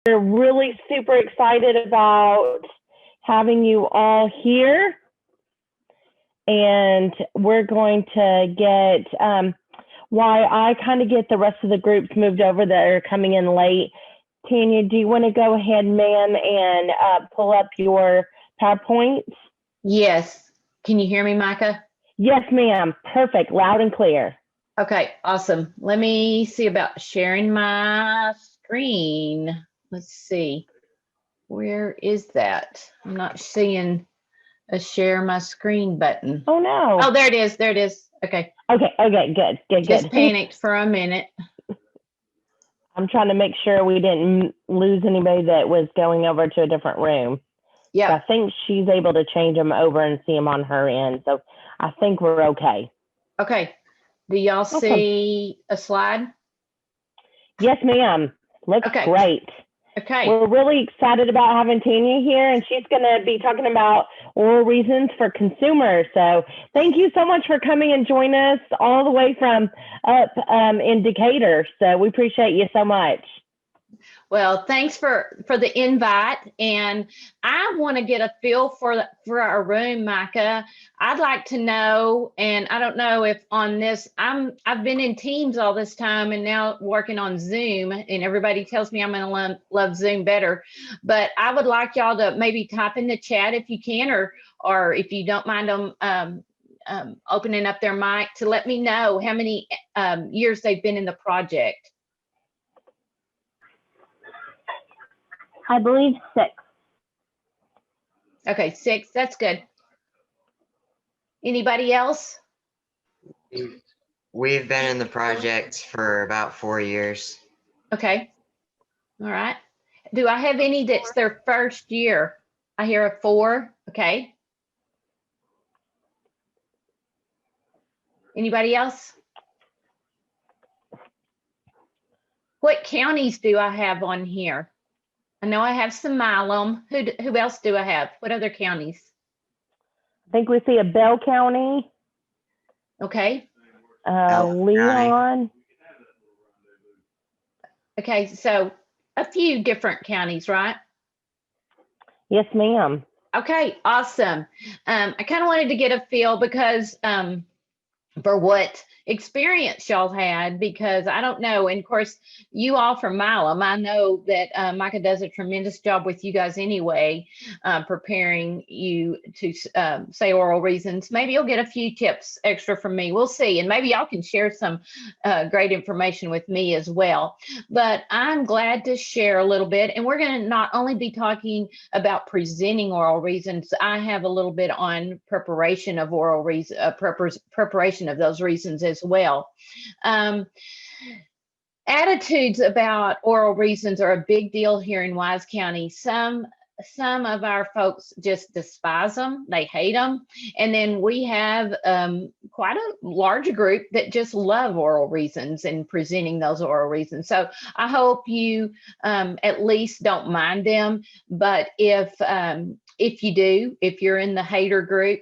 We're really super excited about having you all here. And we're going to get, while I kind of get the rest of the groups moved over that are coming in late, Tanya, do you want to go ahead, ma'am, and pull up your PowerPoint? Yes. Can you hear me, Micah? Yes, ma'am. Perfect. Loud and clear. Okay, awesome. Let me see about sharing my screen. Let's see. Where is that? I'm not seeing a share my screen button. Oh, no. Oh, there it is. There it is. Okay. Okay, good. Just panicked for a minute. I'm trying to make sure we didn't lose anybody that was going over to a different room. Yeah. I think she's able to change them over and see them on her end. So I think we're okay. Okay. Do y'all see a slide? Yes, ma'am. Looks great. Okay. We're really excited about having Tanya here, and she's going to be talking about oral reasons for consumers. So thank you so much for coming and joining us all the way from up in Decatur. So we appreciate you so much. Well, thanks for the invite, and I want to get a feel for our room, Micah. I'd like to know, and I don't know if on this, I've been in Teams all this time and now working on Zoom, and everybody tells me I'm going to love Zoom better. But I would like y'all to maybe type in the chat if you can, or if you don't mind them opening up their mic to let me know how many years they've been in the project. I believe 6. Okay, 6. That's good. Anybody else? We've been in the project for about 4 years. Okay. All right. Do I have any that's their first year? I hear a 4. Okay. Anybody else? What counties do I have on here? I know I have some Milam. Who else do I have? What other counties? I think we see a Bell County. Okay. Leon. Okay, so a few different counties, right? Yes, ma'am. Okay, awesome. I kind of wanted to get a feel because for what experience y'all had, because I don't know. And of course, you all from Milam, I know that Micah does a tremendous job with you guys anyway, preparing you to say oral reasons. Maybe you'll get a few tips extra from me. We'll see. And maybe y'all can share some great information with me as well. But I'm glad to share a little bit. And we're going to not only be talking about presenting oral reasons, I have a little bit on preparation of oral reasons, preparation of those reasons as well. Attitudes about oral reasons are a big deal here in Wise County. Some of our folks just despise them, they hate them, and then we have quite a large group that just love oral reasons and presenting those oral reasons. So I hope you at least don't mind them, but if you do, if you're in the hater group,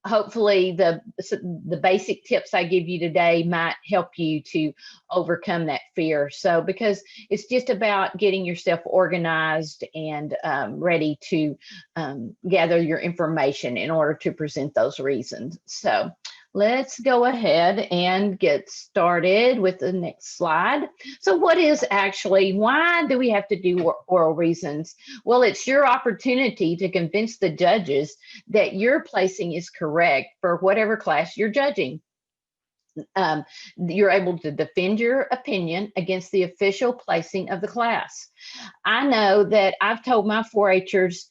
hopefully the basic tips I give you today might help you to overcome that fear. So, because it's just about getting yourself organized and ready to gather your information in order to present those reasons. So let's go ahead and get started with the next slide. So why do we have to do oral reasons? Well, it's your opportunity to convince the judges that your placing is correct for whatever class you're judging. You're able to defend your opinion against the official placing of the class. I know that I've told my 4-Hers,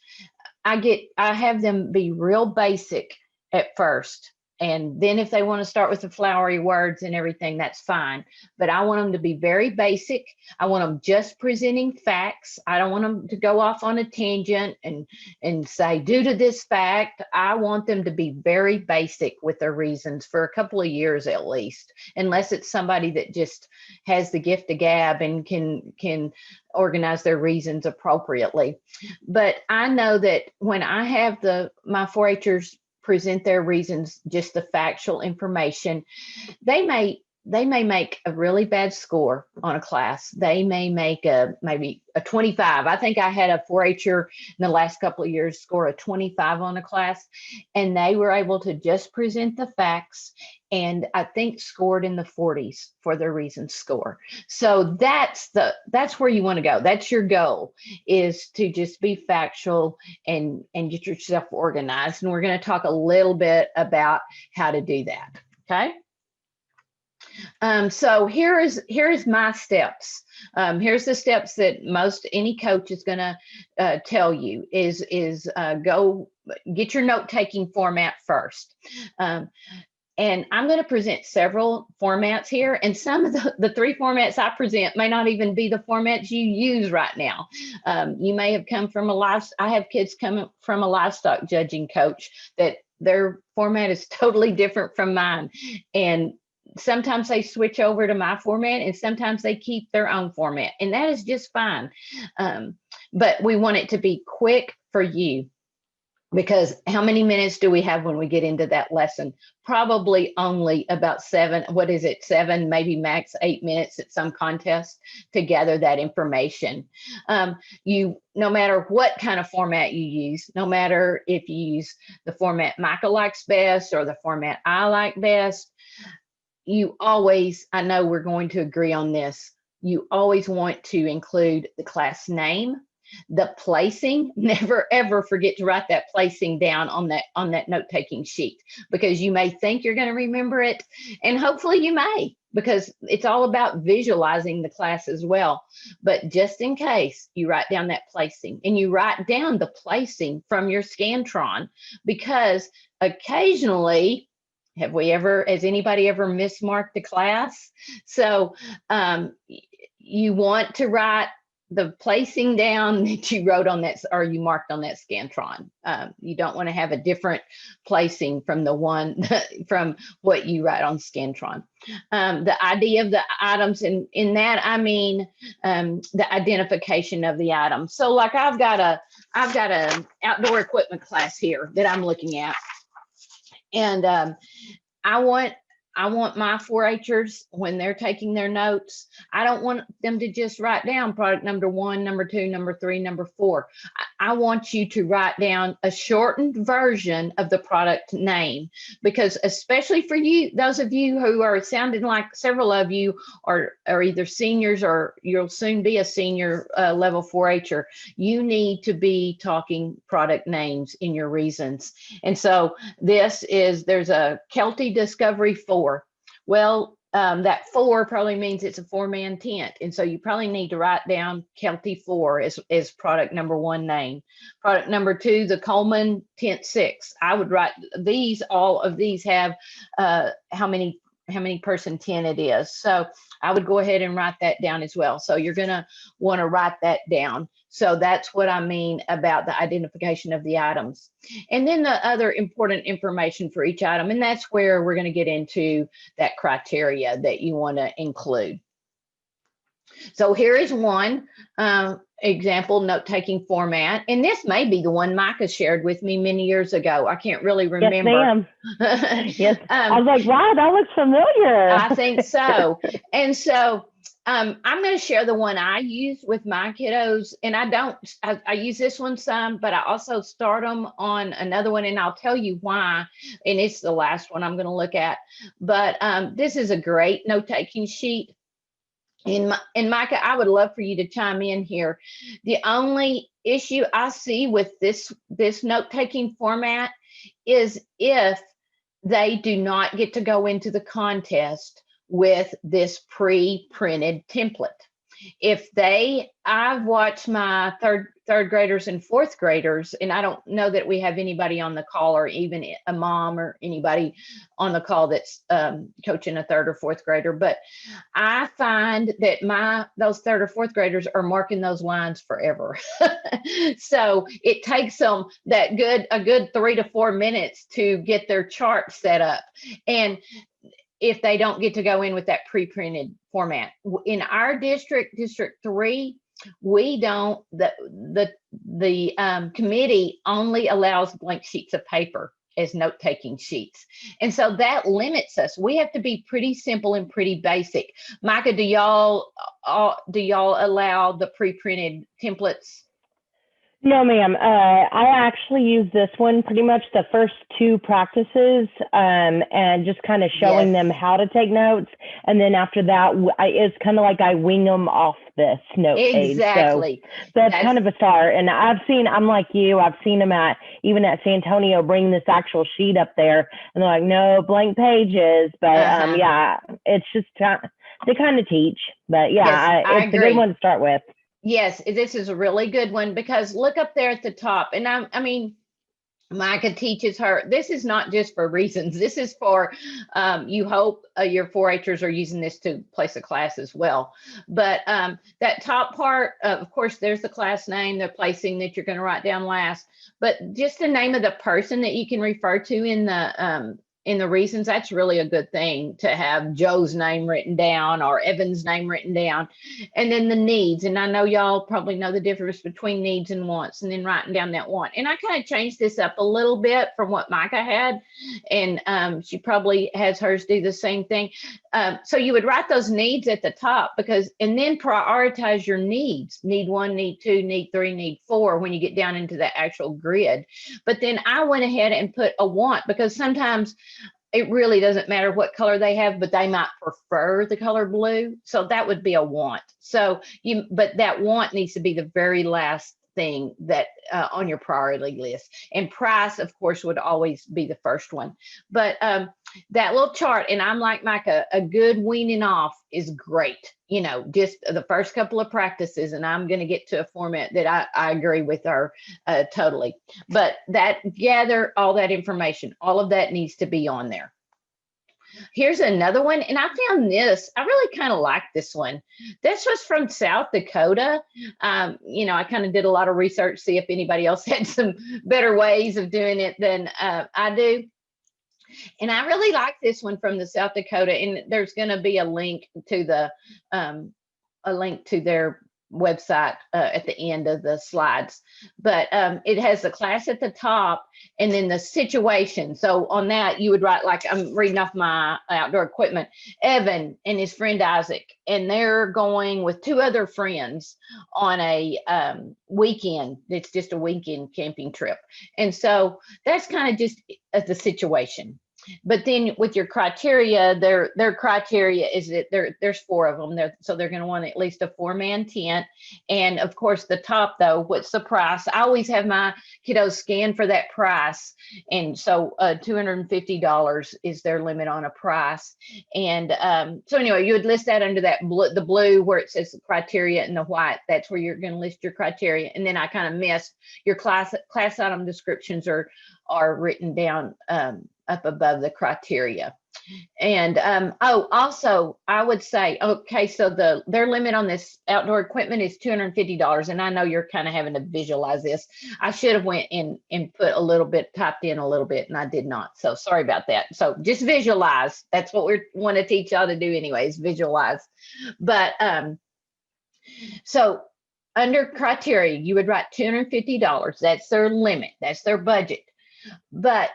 I have them be real basic at first. And then if they want to start with the flowery words and everything, that's fine. But I want them to be very basic. I want them just presenting facts. I don't want them to go off on a tangent and say, due to this fact. I want them to be very basic with their reasons for a couple of years at least, unless it's somebody that just has the gift of gab and can organize their reasons appropriately. But I know that when I have my 4-Hers present their reasons, just the factual information, they may they may make a really bad score on a class. They may make maybe a 25. I think I had a 4-H'er in the last couple of years score a 25 on a class, and they were able to just present the facts and I think scored in the 40s for their reasons score. So that's where you want to go. That's your goal, is to just be factual and get yourself organized. And we're going to talk a little bit about how to do that. Okay. So here is my steps. Here's the steps that most any coach is going to tell you is go get your note-taking format first. And I'm going to present several formats here, and some of the 3 formats I present may not even be the formats you use right now. You may have come from I have kids coming from a livestock judging coach that their format is totally different from mine. And sometimes they switch over to my format and sometimes they keep their own format, and that is just fine. But we want it to be quick for you, because how many minutes do we have when we get into that lesson? Probably only about 7, maybe max 8 minutes at some contest to gather that information. No matter what kind of format you use, no matter if you use the format Micah likes best or the format I like best, you always, I know we're going to agree on this, you always want to include the class name, the placing. Never ever forget to write that placing down on that note-taking sheet, because you may think you're going to remember it, and hopefully you may, because it's all about visualizing the class as well. But just in case, you write down that placing, and you write down the placing from your Scantron, because occasionally, has anybody ever mismarked a class? So you want to write the placing down that you wrote on that, or you marked on that Scantron. You don't want to have a different placing from from what you write on Scantron. The ID of the items, in that I mean the identification of the item. So like I've got a outdoor equipment class here that I'm looking at, and I want my 4-H'ers, when they're taking their notes, I don't want them to just write down product number 1, number 2, number 3, number 4. I want you to write down a shortened version of the product name, because especially for you, those of you who are sounding like several of you are either seniors or you'll soon be a senior level 4-H'er, you need to be talking product names in your reasons. And so there's a Kelty Discovery 4. Well, that 4 probably means it's a 4-man tent. And so you probably need to write down Kelty 4 as product number 1 name. Product number 2, the Coleman Tent 6. I would write all of these have how many person tent it is. So I would go ahead and write that down as well. So you're going to want to write that down. So that's what I mean about the identification of the items. And then the other important information for each item, and that's where we're going to get into that criteria that you want to include. So here is one example note-taking format, and this may be the one Micah shared with me many years ago. I can't really remember. Yes, ma'am. Yes. I was like, wow, that looks familiar. I think so. And so I'm going to share the one I use with my kiddos, and I use this one some, but I also start them on another one, and I'll tell you why. And it's the last one I'm going to look at. But this is a great note-taking sheet. And Micah, I would love for you to chime in here. The only issue I see with this note-taking format is if they do not get to go into the contest with this pre-printed template. I've watched my third graders and 4th graders, and I don't know that we have anybody on the call, or even a mom or anybody on the call that's coaching a 3rd or 4th grader, but I find that those 3rd or 4th graders are marking those lines forever. So it takes them a good 3 to 4 minutes to get their chart set up. And if they don't get to go in with that pre-printed format. In our district, District 3, we don't, the committee only allows blank sheets of paper. as note-taking sheets. And so that limits us. We have to be pretty simple and pretty basic. Micah, do y'all allow the pre-printed templates? No, ma'am. I actually use this one pretty much the first two practices, and just kind of showing them how to take notes. And then after that, it's kind of like I wing them off this note page. Exactly. So that's kind of a start. And I'm like you, I've seen them even at San Antonio bring this actual sheet up there, and they're like, no, blank pages. But yeah, it's just to kind of teach. But yeah, it's a good one to start with. Yes, this is a really good one, because look up there at the top. And I mean, Micah teaches her, this is not just for reasons. This is for, you hope your 4-Hers are using this to place a class as well. But that top part, of course, there's the class name, the placing that you're going to write down last. But just the name of the person that you can refer to in the reasons, that's really a good thing, to have Joe's name written down or Evan's name written down. And then the needs. And I know y'all probably know the difference between needs and wants, and then writing down that want. And I kind of changed this up a little bit from what Micah had. And she probably has hers do the same thing. So you would write those needs at the top, and then prioritize your needs. Need 1, need 2, need 3, need 4 when you get down into the actual grid. But then I went ahead and put a want, because sometimes it really doesn't matter what color they have, but they might prefer the color blue. So that would be a want. But that want needs to be the very last thing that on your priority list. And price, of course, would always be the first one. But that little chart, and I'm like Micah, a good weaning off is great. Just the first couple of practices, and I'm going to get to a format that I agree with her totally. But gather all that information, all of that needs to be on there. Here's another one, and I found this. I really kind of like this one. This was from South Dakota. I kind of did a lot of research, see if anybody else had some better ways of doing it than I do. And I really like this one from the South Dakota. And there's going to be a link to their website at the end of the slides. But it has the class at the top, and then the situation. So on that, you would write, like I'm reading off my outdoor equipment, Evan and his friend Isaac, and they're going with 2 other friends on a weekend. It's just a weekend camping trip. And so that's kind of just the situation. But then with your criteria, their criteria is that there's 4 of them. So they're going to want at least a 4-man tent. And of course, the top, though, what's the price? I always have my kiddos scan for that price. And so $250 is their limit on a price. And so anyway, you would list that under the blue where it says criteria, and the white, that's where you're going to list your criteria. And then I kind of missed your class item descriptions are written down up above the criteria. And also I would say, okay, so their limit on this outdoor equipment is $250. And I know you're kind of having to visualize this. I should have went in and put a little bit, typed in a little bit, and I did not. So sorry about that. So just visualize. That's what we want to teach y'all to do anyways, visualize. But so under criteria, you would write $250. That's their limit. That's their budget. But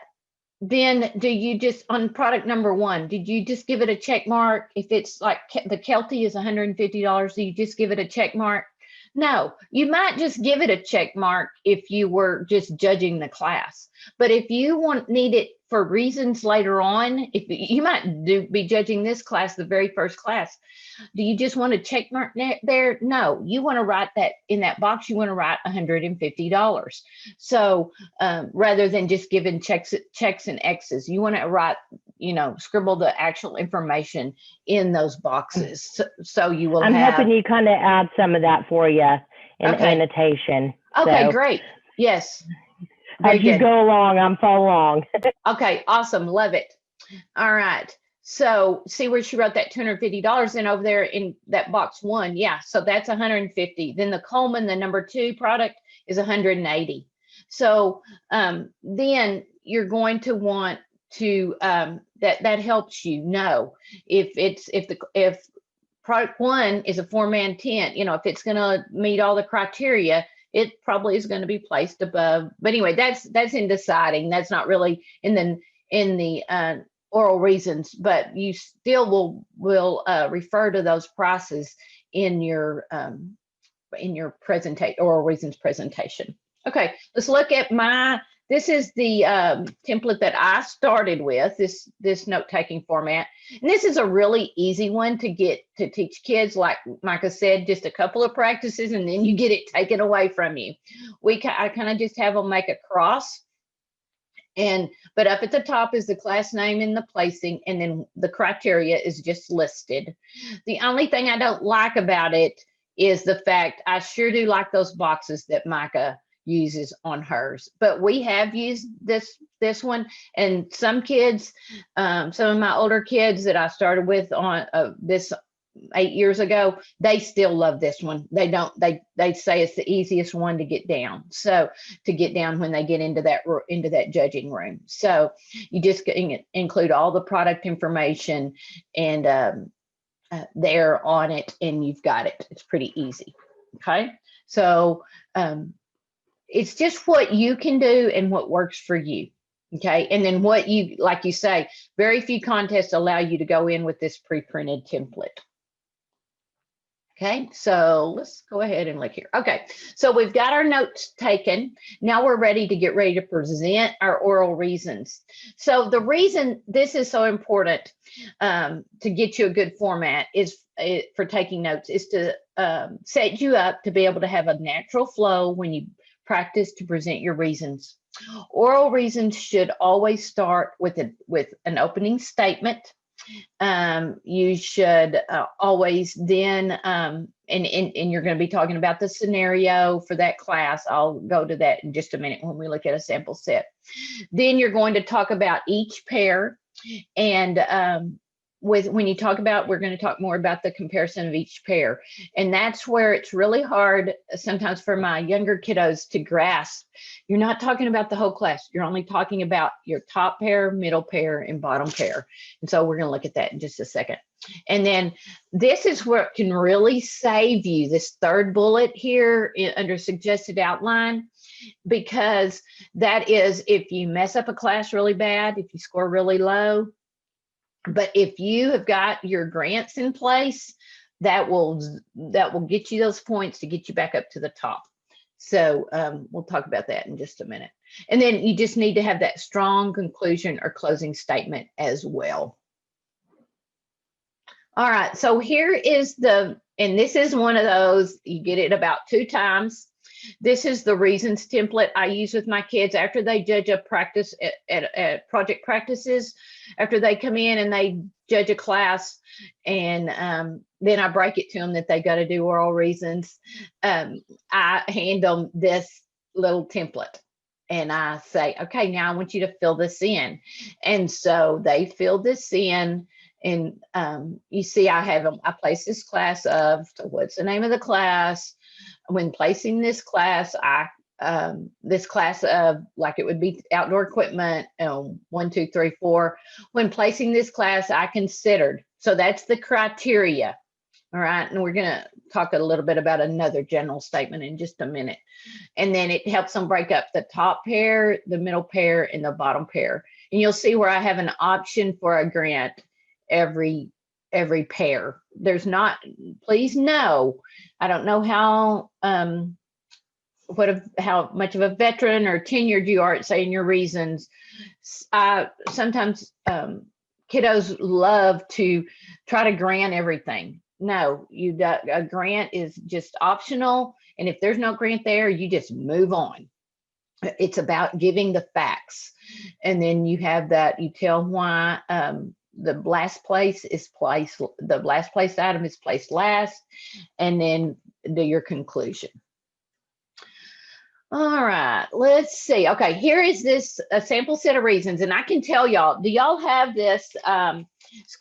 then do you just, on product number 1, did you just give it a check mark? If it's like the Kelty is $150, do you just give it a check mark? No, you might just give it a check mark if you were just judging the class. But if you need it for reasons later on, if you might be judging this class, the very first class, do you just want to check mark there? No, you want to write that in that box. You want to write $150. So rather than just giving checks and X's, you want to write, scribble the actual information in those boxes. So you will. I'm hoping you kind of add some of that for you in annotation. Okay, so great. Yes. As you go along, I'm following along. Okay, awesome. Love it. All right. So see where she wrote that $250 in over there in that box 1. Yeah, so that's $150. Then the Coleman, the number 2 product, is $180. So then you're going to want to that helps you know if product 1 is a 4-man tent, if it's going to meet all the criteria, it probably is going to be placed above. But anyway, that's in deciding. That's not really in the oral reasons, but you still will refer to those prices in your oral reasons presentation. Okay, let's look at this is the template that I started with, this note-taking format. And this is a really easy one to teach kids. Like Micah said, just a couple of practices and then you get it taken away from you. I kind of just have them make a cross. But up at the top is the class name and the placing, and then the criteria is just listed. The only thing I don't like about it is the fact I sure do like those boxes that Micah uses on hers, but we have used this one, and some kids, some of my older kids that I started with on this 8 years ago, they still love this one. They say it's the easiest one to get down. So to get down when they get into that judging room. So you just include all the product information and there on it, and you've got it. It's pretty easy. Okay, so it's just what you can do and what works for you. Okay, and then like you say, very few contests allow you to go in with this pre-printed template. Okay, so let's go ahead and look here. Okay, so we've got our notes taken. Now we're ready to present our oral reasons. So the reason this is so important to get you a good format for taking notes is to set you up to be able to have a natural flow when you practice to present your reasons. Oral reasons should always start with an opening statement. You should always then, and you're going to be talking about the scenario for that class. I'll go to that in just a minute when we look at a sample set. Then you're going to talk about each pair, and when you talk about, we're going to talk more about the comparison of each pair. And that's where it's really hard sometimes for my younger kiddos to grasp. You're not talking about the whole class. You're only talking about your top pair, middle pair, and bottom pair. And so we're going to look at that in just a second. And then this is where it can really save you, this third bullet here under suggested outline, because that is if you mess up a class really bad, if you score really low. But if you have got your grants in place, that will get you those points to get you back up to the top. So we'll talk about that in just a minute. And then you just need to have that strong conclusion or closing statement as well. All right, so here is and this is one of those, you get it about 2 times. This is the reasons template I use with my kids after they judge a practice at project practices. After they come in and they judge a class, and then I break it to them that they got to do oral reasons. I hand them this little template and I say, okay, now I want you to fill this in. And so they fill this in. And you see, I place this class of, so what's the name of the class? When placing this class, this class of, like it would be outdoor equipment, 1, 2, 3, 4. When placing this class, I considered. So that's the criteria. All right. And we're going to talk a little bit about another general statement in just a minute. And then it helps them break up the top pair, the middle pair, and the bottom pair. And you'll see where I have an option for a grant every pair. There's not, please know, I don't know how much of a veteran or tenured you are at saying your reasons. Sometimes kiddos love to try to grant everything. No, a grant is just optional. And if there's no grant there, you just move on. It's about giving the facts. And then you have that, you tell why the last place item is placed last, and then do your conclusion. All right, let's see. Okay, here is a sample set of reasons, and I can tell y'all, do y'all have this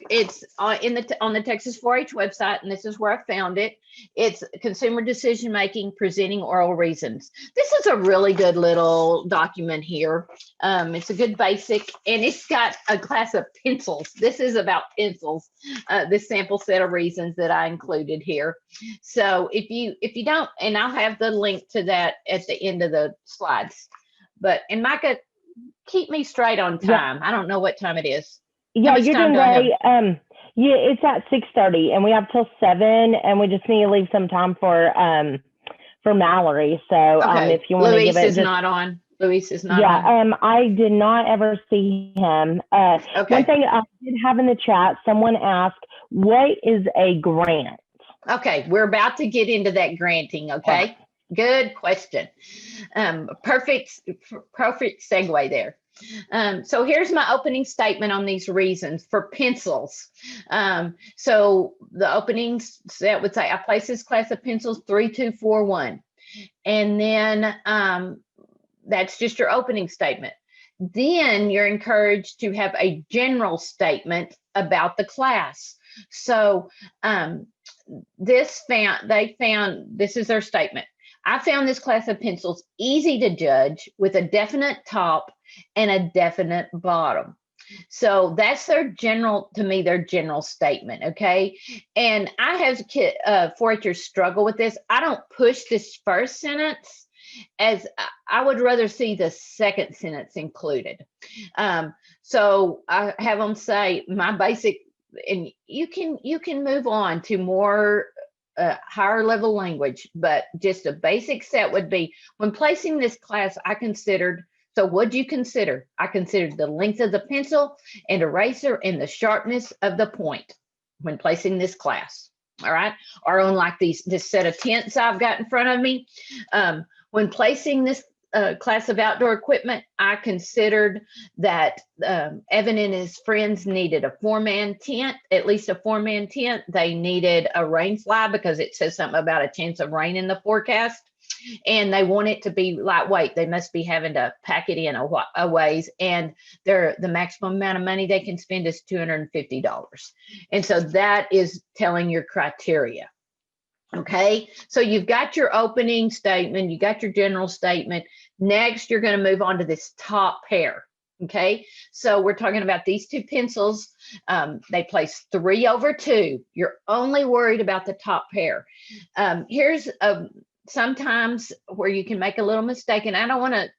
It's on the Texas 4-H website, and this is where I found it. It's consumer decision making, presenting oral reasons. This is a really good little document here. It's a good basic, and it's got a class of pencils. This is about pencils. This sample set of reasons that I included here. So if you don't, and I'll have the link to that at the end of the slides. But and Micah, keep me straight on time. Yeah. I don't know what time it is. Yeah, you're doing great. Yeah, it's at 6:30, and we have till 7, and we just need to leave some time for Mallory. So okay. If you want to give it, Luis is not on. Luis is not on. Yeah, I did not ever see him. Okay. One thing I did have in the chat, someone asked, "What is a grant?" Okay, we're about to get into that granting. Okay, good question. Perfect segue there. So here's my opening statement on these reasons for pencils. So the opening set would say, I place this class of pencils 3, 2, 4, 1. And then that's just your opening statement. Then you're encouraged to have a general statement about the class. So this is their statement. I found this class of pencils easy to judge with a definite top and a definite bottom. So that's their general statement. Okay. And I have 4-Hers struggle with this. I don't push this first sentence, as I would rather see the second sentence included. So I have them say my basic, and you can move on to more higher level language, but just a basic set would be, when placing this class, so what'd you consider? I considered the length of the pencil and eraser and the sharpness of the point when placing this class. All right. Or on like this set of tents I've got in front of me. When placing this class of outdoor equipment, I considered that Evan and his friends needed a 4-man tent, at least a 4-man tent. They needed a rain fly because it says something about a chance of rain in the forecast. And they want it to be lightweight. They must be having to pack it in a ways. And the maximum amount of money they can spend is $250. And so that is telling your criteria. Okay, so you've got your opening statement, you got your general statement. Next, you're going to move on to this top pair. Okay, so we're talking about these two pencils. They place 3 over 2. You're only worried about the top pair. Here's sometimes where you can make a little mistake, and I don't want to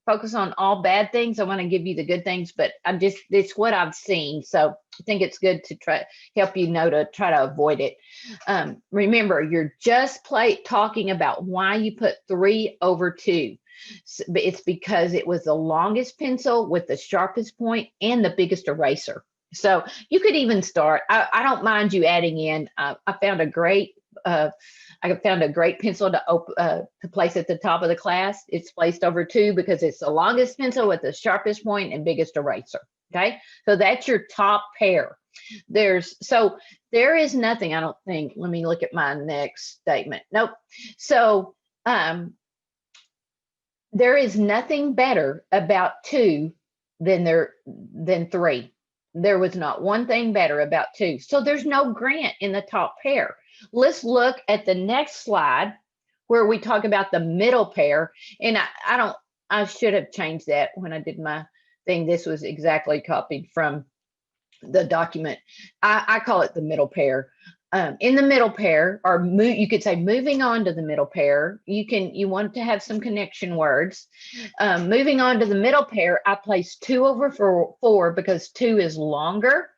focus on all bad things. I want to give you the good things, but it's what I've seen. So I think it's good to help you know to try to avoid it. Remember, you're just talking about why you put 3 over 2. It's because it was the longest pencil with the sharpest point and the biggest eraser. So you could even start, I don't mind you adding in, I found a great pencil to place at the top of the class. It's placed over 2 because it's the longest pencil with the sharpest point and biggest eraser. Okay, so that's your top pair. There is nothing, I don't think. Let me look at my next statement. Nope. So there is nothing better about 2 than 3. There was not one thing better about 2. So there's no grant in the top pair. Let's look at the next slide where we talk about the middle pair. And I should have changed that when I did my thing. This was exactly copied from the document. I call it the middle pair. In the middle pair, or you could say moving on to the middle pair, you want to have some connection words. Moving on to the middle pair, I place 2 over 4 because 2 is longer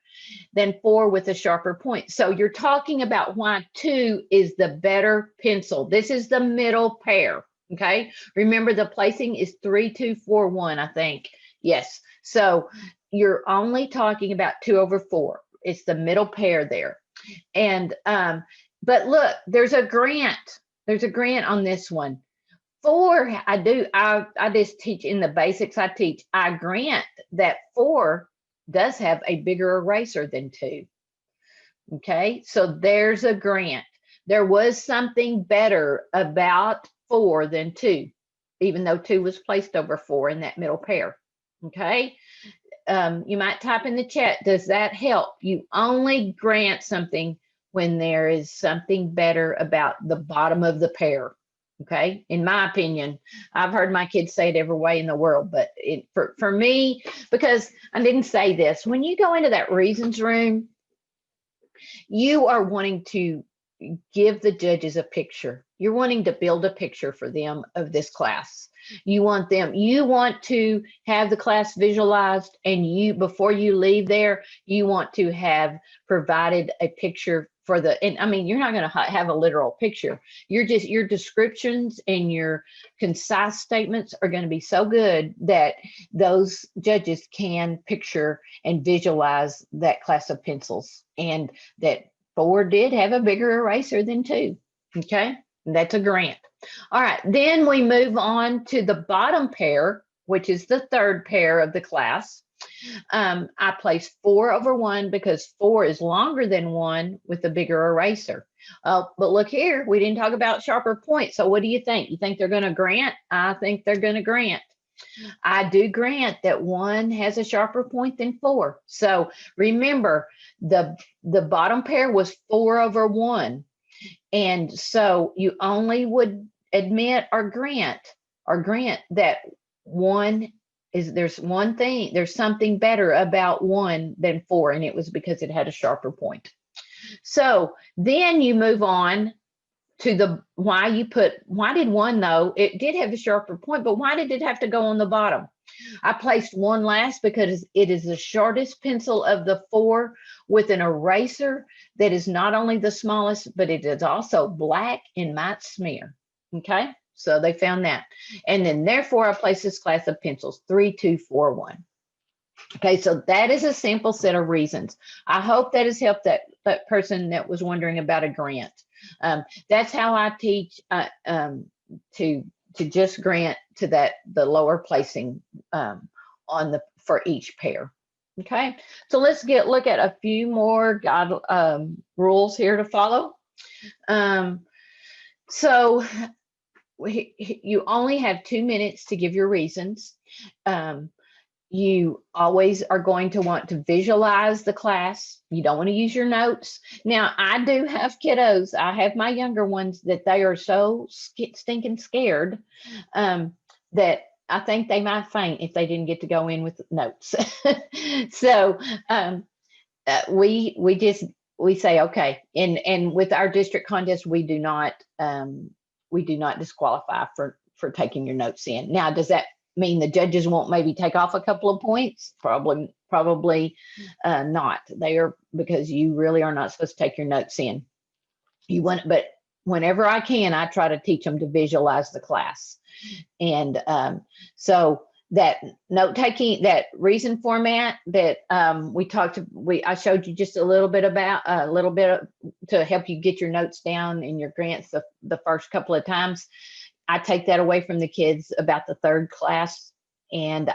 than 4 with a sharper point. So you're talking about why 2 is the better pencil. This is the middle pair. Okay. Remember, the placing is 3, 2, 4, 1, I think. Yes. So you're only talking about 2 over 4. It's the middle pair there. And but look, there's a grant on this one. 4, I just teach in the basics. I grant that 4 does have a bigger eraser than 2. Okay, so there's a grant. There was something better about 4 than 2, even though 2 was placed over 4 in that middle pair. Okay, you might type in the chat, does that help? You only grant something when there is something better about the bottom of the pair. Okay, in my opinion, I've heard my kids say it every way in the world, but for me, because I didn't say this, when you go into that reasons room, you are wanting to give the judges a picture. You're wanting to build a picture for them of this class. You want to have the class visualized, and before you leave there, you want to have provided a picture for and I mean, you're not going to have a literal picture. Your descriptions and your concise statements are going to be so good that those judges can picture and visualize that class of pencils, and that 4 did have a bigger eraser than 2. Okay, and that's a grant. All right, then we move on to the bottom pair, which is the 3rd pair of the class. I placed 4 over 1 because 4 is longer than 1 with a bigger eraser. But look here, we didn't talk about sharper points. So what do you think? You think they're going to grant? I think they're going to grant. I do grant that 1 has a sharper point than 4. So remember, the bottom pair was 4 over 1. And so you only would admit or grant that 1 is, there's something better about 1 than 4, and it was because it had a sharper point. So then you move on to why did 1 though? It did have a sharper point, but why did it have to go on the bottom? I placed 1 last because it is the shortest pencil of the 4 with an eraser that is not only the smallest, but it is also black and might smear. Okay, so they found that. And then therefore I placed this class of pencils, 3, 2, 4, 1. Okay, so that is a simple set of reasons. I hope that has helped that person that was wondering about a grant. That's how I teach to just grant to the lower placing for each pair. Okay, so let's look at a few more rules here to follow. So you only have 2 minutes to give your reasons. You always are going to want to visualize the class. You don't want to use your notes. Now, I do have kiddos. I have my younger ones that they are so stinking scared that I think they might faint if they didn't get to go in with notes. So we say, okay. And with our district contest, we do not disqualify for taking your notes in. Now, does that mean the judges won't maybe take off a couple of points? Probably not. They are, because you really are not supposed to take your notes in. But whenever I can, I try to teach them to visualize the class. And so that note taking, that reason format that I showed you just a little bit to help you get your notes down in your grants the first couple of times. I take that away from the kids about the 3rd class. And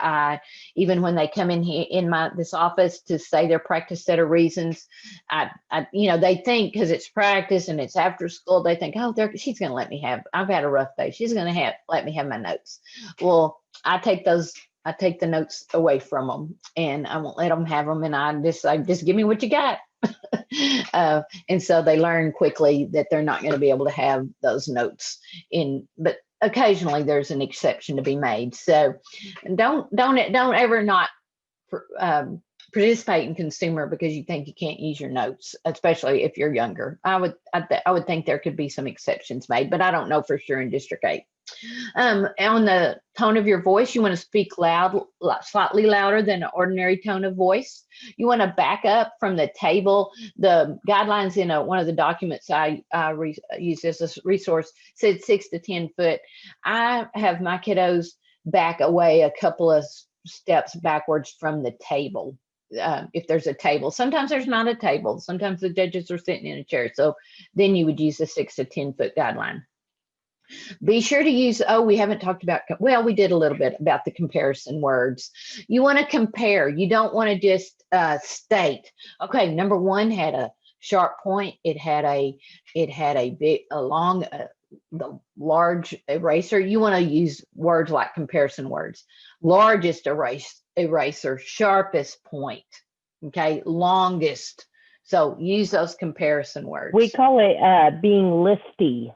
even when they come in here in this office to say their practice set of reasons, they think, because it's practice and it's after school, they think, oh, she's going to let me I've had a rough day. She's going to let me have my notes. Well, I take the notes away from them, and I won't let them have them. And I just give me what you got. And so they learn quickly that they're not going to be able to have those notes but occasionally there's an exception to be made. So don't ever not participate in consumer because you think you can't use your notes, especially if you're younger. I would think there could be some exceptions made, but I don't know for sure in District 8. On the tone of your voice, you want to speak slightly louder than an ordinary tone of voice. You want to back up from the table. The guidelines in one of the documents I used as a resource said 6 to 10 foot. I have my kiddos back away a couple of steps backwards from the table. If there's a table, sometimes there's not a table. Sometimes the judges are sitting in a chair. So then you would use the 6 to 10 foot guideline. Be sure to use, we haven't talked about, well, we did a little bit about the comparison words. You want to compare. You don't want to just state, okay, number 1 had a sharp point. It had a the large eraser. You want to use words like comparison words. Largest eraser, sharpest point, okay, longest. So use those comparison words. We call it being listy.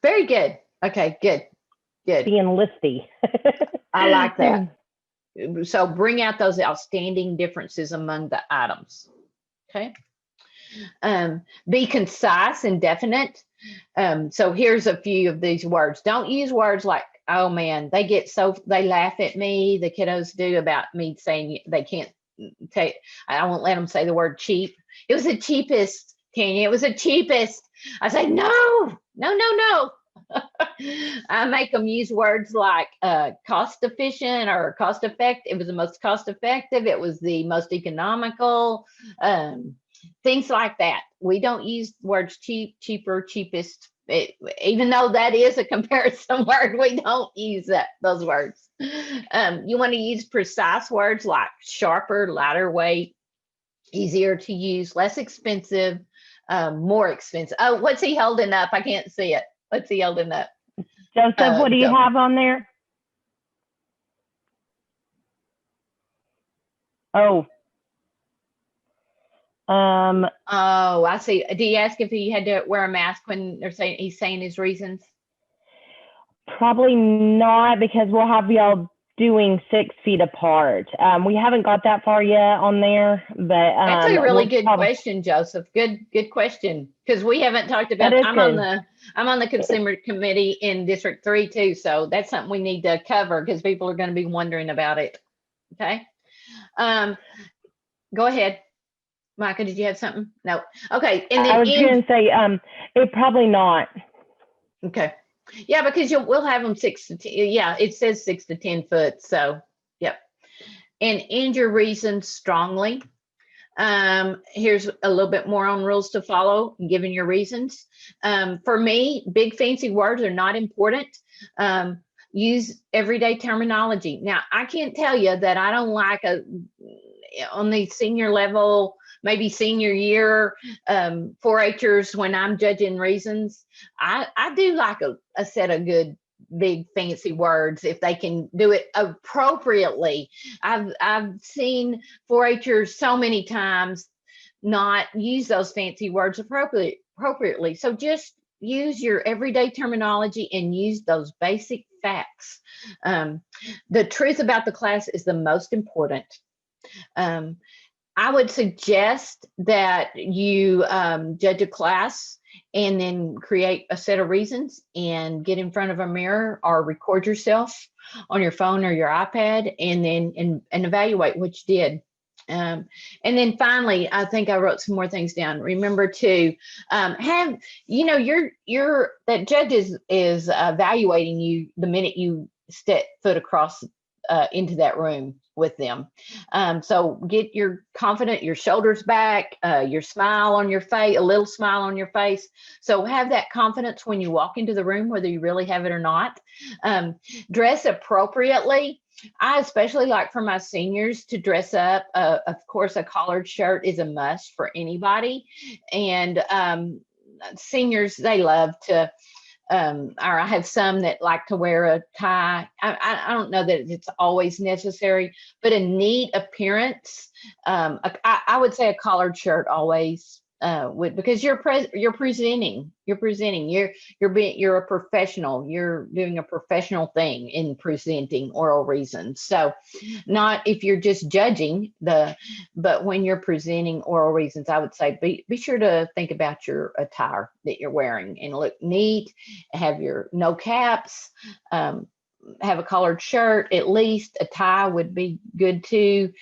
Very good. Okay, good. Being listy. I like that. So bring out those outstanding differences among the items. Okay. Be concise and definite. So here's a few of these words. Don't use words like, oh man, they laugh at me, the kiddos do, about me saying they can't take, I won't let them say the word cheap. It was the cheapest, Tanya, it was the cheapest. I say, no. I make them use words like cost efficient or cost effective. It was the most cost effective. It was the most economical, things like that. We don't use words cheap, cheaper, cheapest. Even though that is a comparison word, we don't use those words. You want to use precise words like sharper, lighter weight, easier to use, less expensive, more expensive. Oh, what's he holding up? I can't see it. What's he holding up? Joseph, what do you have on there? Oh. Oh, I see. Do you ask if he had to wear a mask when he's saying his reasons? Probably not, because we'll have y'all doing 6 feet apart. We haven't got that far yet on there, but that's a really good question, Joseph. Good question, because we haven't talked about. I'm on the consumer committee in District 3 too, so that's something we need to cover because people are going to be wondering about it. Okay, go ahead, Micah. Did you have something? No. Okay, and then I was going to say it probably not. Okay. Yeah, because we'll have them 6 to 10. Yeah, it says 6 to 10 foot. So, yep. And end your reasons strongly. Here's a little bit more on rules to follow, given your reasons. For me, big fancy words are not important. Use everyday terminology. Now, I can't tell you that I don't like on the senior level, maybe senior year 4-Hers, when I'm judging reasons, I do like a set of good big fancy words if they can do it appropriately. I've seen 4-Hers so many times not use those fancy words appropriately. So just use your everyday terminology and use those basic facts. The truth about the class is the most important. I would suggest that you judge a class and then create a set of reasons and get in front of a mirror or record yourself on your phone or your iPad and then and evaluate what you did. And then finally, I think I wrote some more things down. Remember to have, that judge is evaluating you the minute you step foot across into that room with them. So get your confident, your shoulders back, your smile on your face, a little smile on your face. So have that confidence when you walk into the room, whether you really have it or not. Dress appropriately. I especially like for my seniors to dress up. Of course, a collared shirt is a must for anybody. And seniors, they love to, or I have some that like to wear a tie. I don't know that it's always necessary, but a neat appearance. I would say a collared shirt always would, because you're presenting, you're a professional, you're doing a professional thing in presenting oral reasons. So not if you're just judging but when you're presenting oral reasons, I would say be sure to think about your attire that you're wearing and look neat, have your no caps, have a collared shirt, at least a tie would be good too.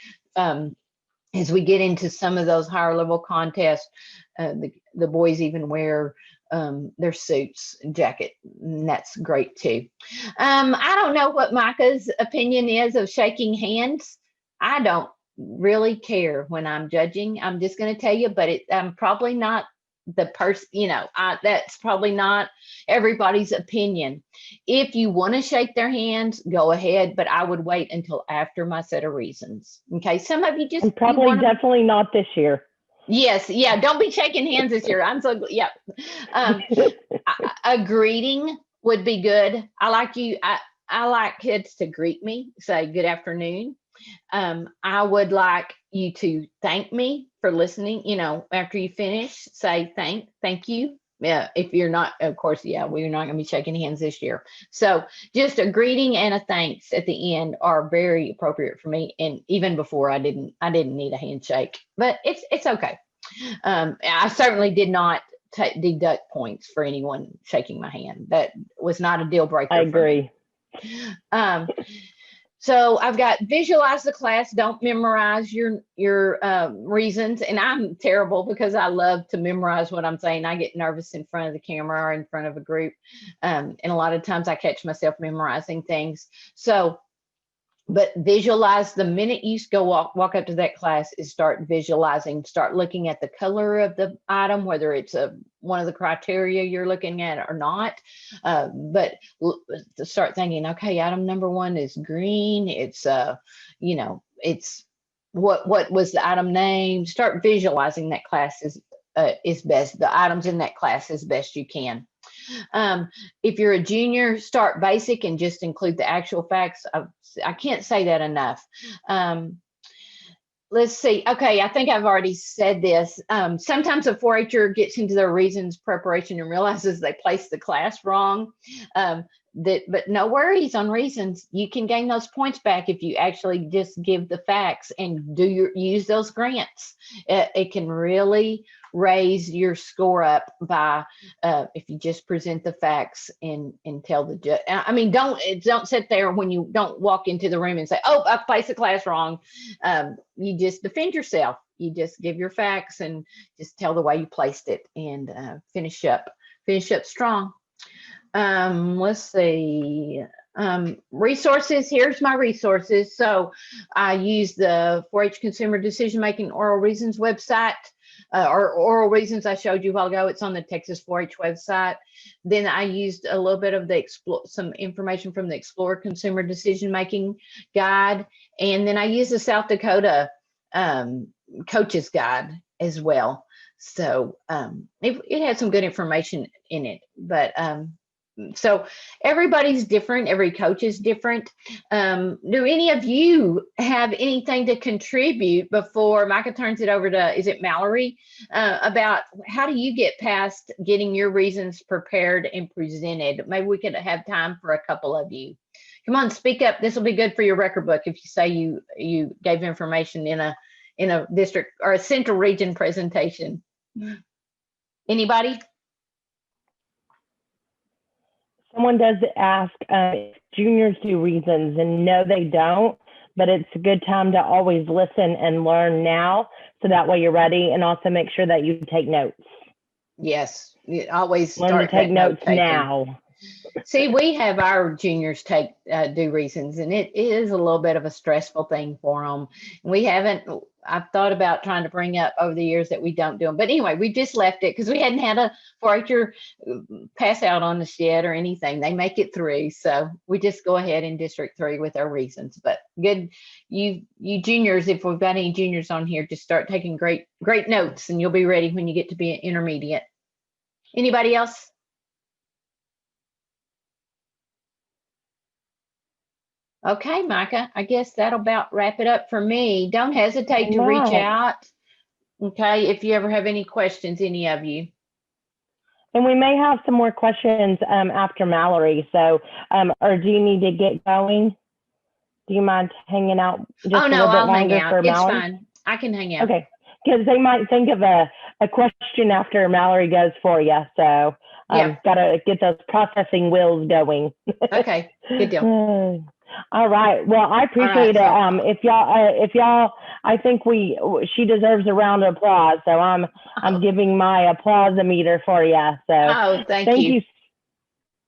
As we get into some of those higher level contests, the boys even wear their suits and jacket, and that's great too. I don't know what Micah's opinion is of shaking hands. I don't really care when I'm judging. I'm just going to tell you, but I'm probably not the person, that's probably not everybody's opinion. If you want to shake their hands, go ahead, but I would wait until after my set of reasons. Okay, some of you just and probably definitely not this year. Yes, yeah, don't be shaking hands this year. I'm so, yeah. A greeting would be good. I like kids to greet me, say good afternoon. I would like you to thank me for listening. After you finish, say thank you. Yeah, if you're not, of course, yeah, we're not going to be shaking hands this year. So just a greeting and a thanks at the end are very appropriate for me. And even before, I didn't need a handshake, but it's okay. I certainly did not deduct points for anyone shaking my hand. That was not a deal breaker. I agree. So I've got visualize the class, don't memorize your reasons. And I'm terrible because I love to memorize what I'm saying. I get nervous in front of the camera or in front of a group. And a lot of times I catch myself memorizing things. So, but visualize the minute you go walk up to that class is start visualizing, start looking at the color of the item, whether it's one of the criteria you're looking at or not. But start thinking, okay, item number 1 is green. It's, it's what was the item name? Start visualizing that class is best. The items in that class as best you can. If you're a junior, start basic and just include the actual facts. I can't say that enough. Let's see. Okay, I think I've already said this. Sometimes a 4-H'er gets into their reasons preparation and realizes they placed the class wrong. But no worries on reasons. You can gain those points back if you actually just give the facts and use those grants. It can really raise your score up by if you just present the facts and tell the judge. I mean, don't sit there when you don't walk into the room and say, "Oh, I placed the class wrong." You just defend yourself. You just give your facts and just tell the way you placed it and finish up strong. Let's see. Resources. Here's my resources. So I use the 4-H Consumer Decision Making Oral Reasons website, or Oral Reasons I showed you a while ago. It's on the Texas 4-H website. Then I used a little bit of some information from the Explorer Consumer Decision Making Guide, and then I used the South Dakota Coaches Guide as well. So it had some good information in it, but so everybody's different. Every coach is different. Do any of you have anything to contribute before Micah turns it over to, is it Mallory, about how do you get past getting your reasons prepared and presented? Maybe we could have time for a couple of you. Come on, speak up. This will be good for your record book if you say you gave information in a district or a central region presentation. Anybody? Someone does ask if juniors do reasons, and no, they don't, but it's a good time to always listen and learn now, so that way you're ready, and also make sure that you take notes. Yes, you always learn to take notes now. See, we have our juniors do reasons, and it is a little bit of a stressful thing for them. I've thought about trying to bring up over the years that we don't do them. But anyway, we just left it because we hadn't had a 4-H'er pass out on us yet or anything. They make it through. So we just go ahead in District 3 with our reasons. But good, you juniors, if we've got any juniors on here, just start taking great notes and you'll be ready when you get to be an intermediate. Anybody else? Okay, Micah, I guess that'll about wrap it up for me. Don't hesitate to reach out, okay, if you ever have any questions, any of you. And we may have some more questions after Mallory. So, or do you need to get going? Do you mind hanging out just a little bit longer for Mallory? It's fine. I can hang out. Okay, because they might think of a question after Mallory goes for you. So, got to get those processing wheels going. Okay, good deal. All right. Well, I appreciate it. If y'all, I think she deserves a round of applause. So I'm giving my applause-o-meter for you. So thank you.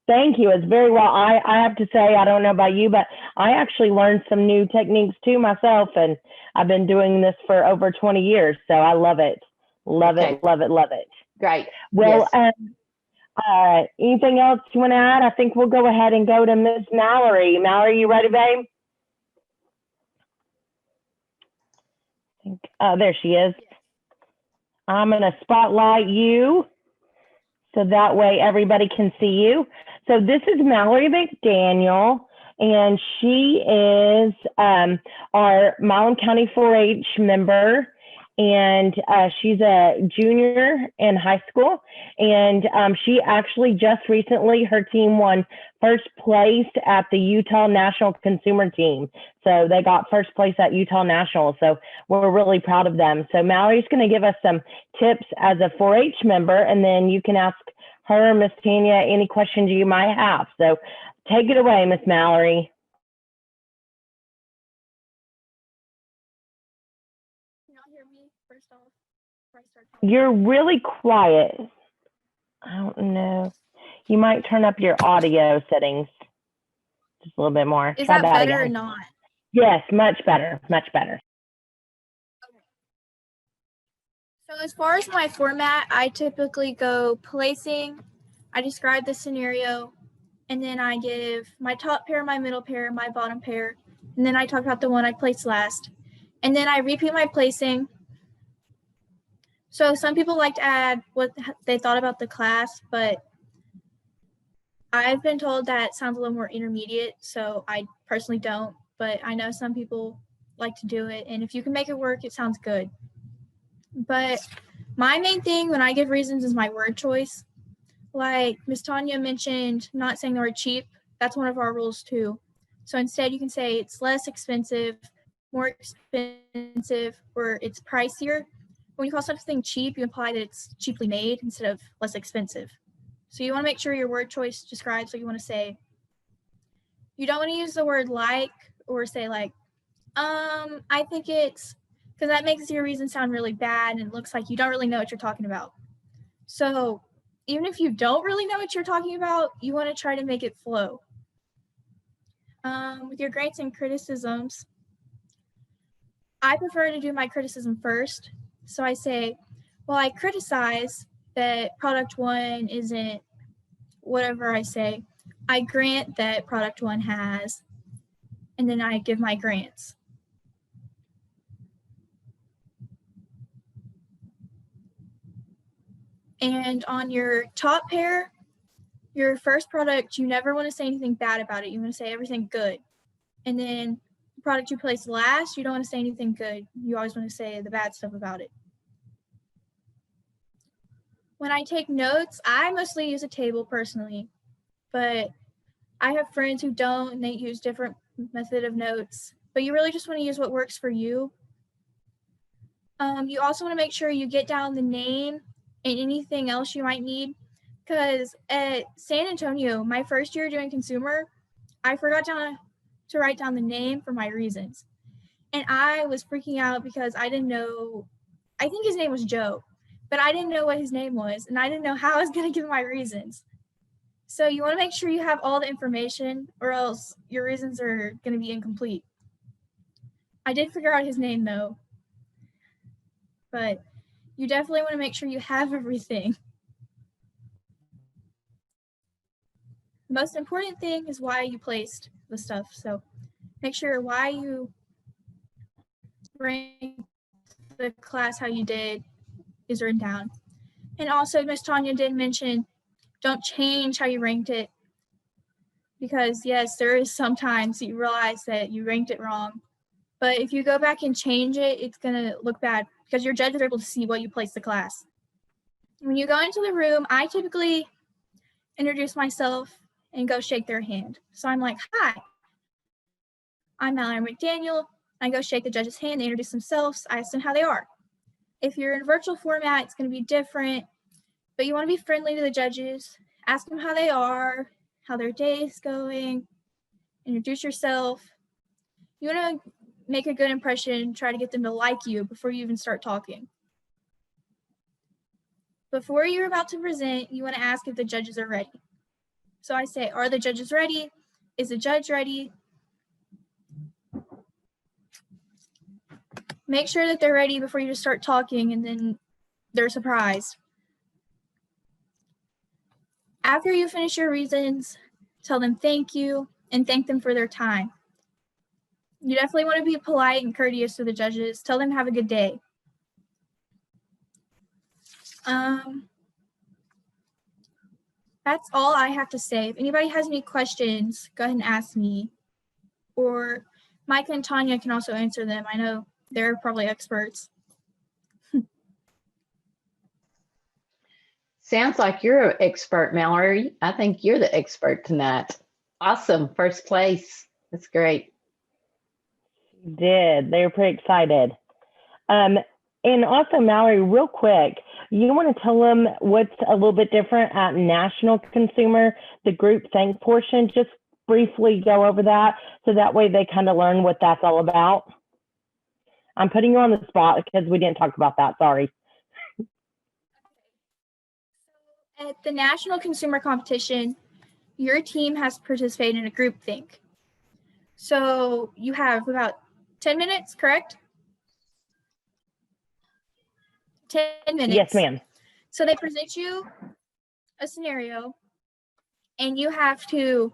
Thank you. It's very well. I have to say, I don't know about you, but I actually learned some new techniques too myself, and I've been doing this for over 20 years. So I love it. Love it. Great. Well, yes. Anything else you want to add? I think we'll go ahead and go to Miss Mallory. Mallory, you ready, babe? There she is. I'm going to spotlight you so that way everybody can see you. So this is Mallory McDaniel. and she is our Milam County 4-H member, and she's a junior in high school, and she actually just recently, her team won first place at the Utah National Consumer Team. So they got first place at Utah National. So we're really proud of them. So Mallory's going to give us some tips as a 4-H member, and then you can ask her, Miss Tanya, any questions you might have. So take it away, Miss Mallory. Can y'all hear me first off before I start talking? You're really quiet. I don't know. You might turn up your audio settings just a little bit more. Is Try that better again. or not? Yes, much better, much better. So as far as my format, I typically go placing, I describe the scenario, and then I give my top pair, my middle pair, my bottom pair, and then I talk about the one I placed last. And then I repeat my placing. So some people like to add what they thought about the class, but I've been told that sounds a little more intermediate, so I personally don't, but I know some people like to do it, and if you can make it work, it sounds good. But my main thing when I give reasons is my word choice. Like Miss Tanya mentioned, not saying the word cheap, that's one of our rules too. So instead you can say it's less expensive, more expensive, or it's pricier. When you call something cheap, you imply that it's cheaply made instead of less expensive. So you want to make sure your word choice describes what you want to say. You don't want to use the word like or say like, I think it's, because that makes your reason sound really bad and it looks like you don't really know what you're talking about. So even if you don't really know what you're talking about, you want to try to make it flow. With your grades and criticisms, I prefer to do my criticism first. So I say, well, I criticize that product one isn't whatever I say. I grant that product one has, and then I give my grants. And on your top pair, your first product, you never want to say anything bad about it. You want to say everything good. And then the product you place last, you don't want to say anything good. You always want to say the bad stuff about it. When I take notes, I mostly use a table personally, but I have friends who don't and they use different method of notes, but you really just want to use what works for you. You also want to make sure you get down the name and anything else you might need, because at San Antonio, my first year doing consumer, I forgot to write down the name for my reasons. And I was freaking out because I didn't know, I think his name was Joe, but I didn't know what his name was, and I didn't know how I was going to give my reasons. So you want to make sure you have all the information, or else your reasons are going to be incomplete. I did figure out his name though, but you definitely want to make sure you have everything. The most important thing is why you placed the stuff. So make sure why you ranked the class how you did is written down. And also Miss Tanya did mention, don't change how you ranked it, because yes, there is sometimes you realize that you ranked it wrong. But if you go back and change it, it's going to look bad because your judges are able to see what you placed the class. When you go into the room, I typically introduce myself and go shake their hand. So I'm like, hi, I'm Mallory McDaniel. I go shake the judge's hand, they introduce themselves, I ask them how they are. If you're in a virtual format, it's going to be different, but you want to be friendly to the judges, ask them how they are, how their day is going, introduce yourself. You want to make a good impression, try to get them to like you before you even start talking. Before you're about to present, you want to ask if the judges are ready. So I say, are the judges ready? Is the judge ready? Make sure that they're ready before you just start talking, and then they're surprised. After you finish your reasons, tell them thank you and thank them for their time. You definitely want to be polite and courteous to the judges. Tell them have a good day. That's all I have to say. If anybody has any questions, go ahead and ask me. or Mike and Tanya can also answer them. I know they're probably experts. Sounds like you're an expert, Mallory. I think you're the expert tonight. Awesome. First place. That's great. Did. They were pretty excited. And also, Mallory, real quick, you want to tell them what's a little bit different at National Consumer, the group think portion? Just briefly go over that so that way they kind of learn what that's all about. I'm putting you on the spot because we didn't talk about that. Sorry. At the National Consumer Competition, your team has participated in a group think. So you have about 10 minutes, correct? 10 minutes. Yes, ma'am. So they present you a scenario and you have to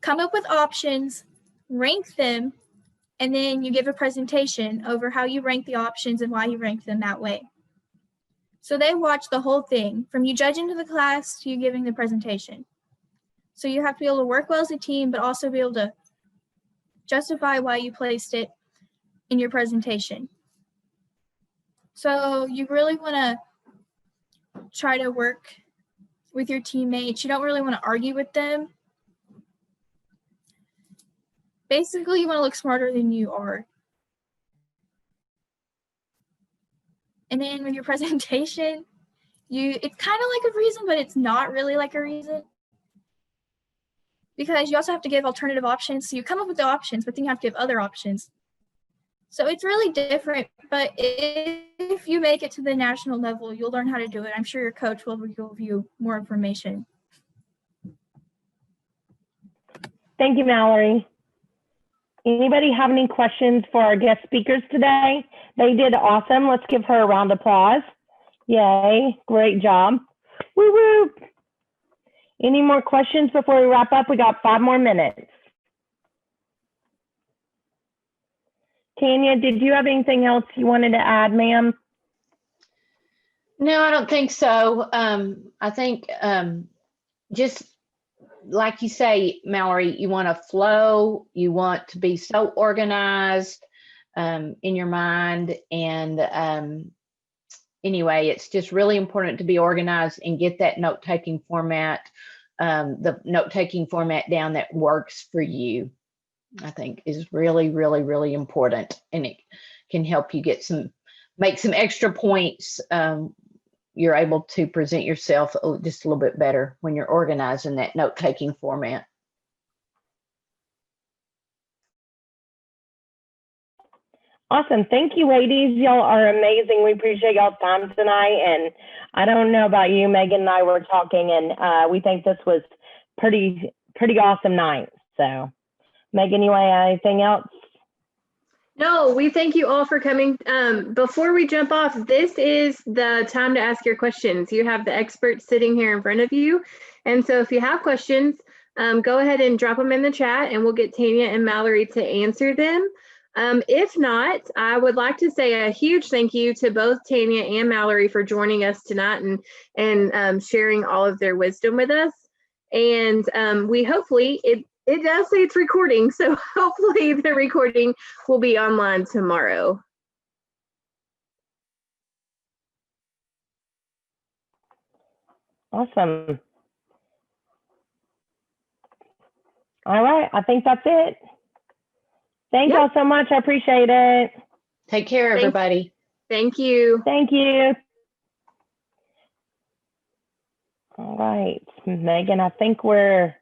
come up with options, rank them, and then you give a presentation over how you rank the options and why you rank them that way. So they watch the whole thing from you judging to the class to you giving the presentation. So you have to be able to work well as a team, but also be able to justify why you placed it in your presentation. So you really want to try to work with your teammates. You don't really want to argue with them. Basically, you want to look smarter than you are. And then with your presentation, it's kind of like a reason, but it's not really like a reason. Because you also have to give alternative options. So you come up with the options, but then you have to give other options. So it's really different, but if you make it to the national level, you'll learn how to do it. I'm sure your coach will give you more information. Thank you, Mallory. Anybody have any questions for our guest speakers today? They did awesome. Let's give her a round of applause. Yay, great job. Woo woo. Any more questions before we wrap up? We got 5 more minutes. Tanya, did you have anything else you wanted to add, ma'am? No, I don't think so. I think just like you say, Mallory, you want to flow, you want to be so organized in your mind. And anyway, it's just really important to be organized and get that note-taking format, the note-taking format down that works for you. I think is really, really, really important, and it can help you make some extra points. You're able to present yourself just a little bit better when you're organizing that note-taking format. Awesome. Thank you, ladies. Y'all are amazing. We appreciate y'all's time tonight. And I don't know about you, Megan and I were talking, and we think this was pretty awesome night. So Megan, you want to add anything else? No, we thank you all for coming. Before we jump off, this is the time to ask your questions. You have the experts sitting here in front of you. And so if you have questions, go ahead and drop them in the chat and we'll get Tanya and Mallory to answer them. If not, I would like to say a huge thank you to both Tanya and Mallory for joining us tonight and sharing all of their wisdom with us. And we hopefully, it does say it's recording, so hopefully the recording will be online tomorrow. Awesome. All right, I think that's it. Thank y'all so much. I appreciate it. Take care, everybody. Thank you. Thank you. All right, Megan, I think we're